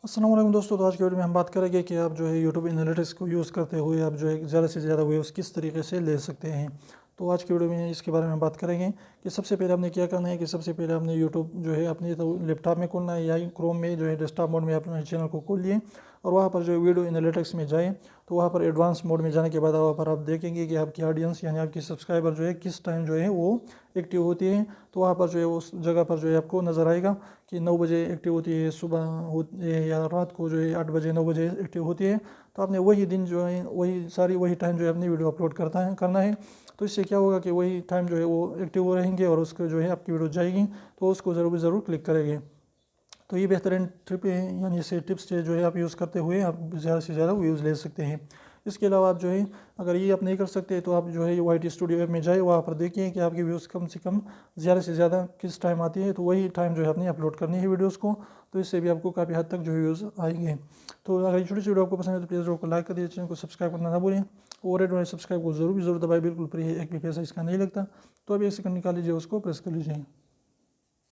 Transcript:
السلام علیکم دوستو، تو آج کی ویڈیو میں ہم بات کریں گے کہ آپ جو ہے یوٹیوب انالیٹکس کو یوز کرتے ہوئے آپ جو ہے زیادہ سے زیادہ ویوز کس طریقے سے لے سکتے ہیں۔ تو آج کی ویڈیو میں اس کے بارے میں بات کریں گے کہ سب سے پہلے آپ نے کیا کرنا ہے کہ سب سے پہلے آپ نے یوٹیوب جو ہے اپنے لیپ ٹاپ میں کھولنا ہے یا کروم میں جو ہے ڈیسک ٹاپ موڈ میں اپنے چینل کو کھول لیے اور وہاں پر جو ہے ویڈیو انالیٹکس میں جائیں۔ تو وہاں پر ایڈوانس موڈ میں جانے کے بعد وہاں پر آپ دیکھیں گے کہ آپ کی آڈینس یعنی آپ کی سبسکرائبر جو ہے کس ٹائم جو ہے وہ ایکٹیو ہوتی ہے۔ تو وہاں پر جو ہے اس جگہ پر جو ہے آپ کو نظر آئے گا کہ 9 بجے ایکٹیو ہوتی ہے، صبح ہوتی ہے یا رات کو جو ہے 8 بجے 9 بجے ایکٹیو ہوتی ہے۔ تو آپ نے وہی دن جو ہے وہی ٹائم جو ہے اپنی ویڈیو اپلوڈ کرنا ہے۔ تو اس سے کیا ہوگا کہ وہی ٹائم جو ہے وہ ایکٹیو رہیں گے اور اس کو جو ہے آپ کی ویڈیو جائے گی تو اس کو ضرور کلک کریں گے۔ تو یہ بہترین ٹرپ ہے، یعنی اسے ٹپس جو ہے آپ یوز کرتے ہوئے آپ زیادہ سے زیادہ ویوز لے سکتے ہیں۔ اس کے علاوہ آپ جو ہے اگر یہ آپ نہیں کر سکتے تو آپ جو ہے وائی ٹی اسٹوڈیو ایپ میں جائے، وہاں پر دیکھیں کہ آپ کی ویوز کم سے کم زیادہ سے زیادہ کس ٹائم آتی ہے، تو وہی ٹائم جو ہے آپ نے اپلوڈ کرنی ہے ویڈیوز کو۔ تو اس سے بھی آپ کو کافی حد تک جو ہے ویوز آئیں گے۔ تو اگر یہ چھوٹی سی ویڈیو آپ کو پسند ہے تو پلیز ویڈیو کو لائک کر دیجیے، چینل کو سبسکرائب کرنا نہ بھولیں اور ریڈ والے سبسکرائب کو ضرور دبائیں، بالکل فری ہے، ایک بھی پیسہ اس کا نہیں لگتا۔ تو ابھی ایک سیکنڈ نکال لیجیے، اس کو پریس کر لیجیے۔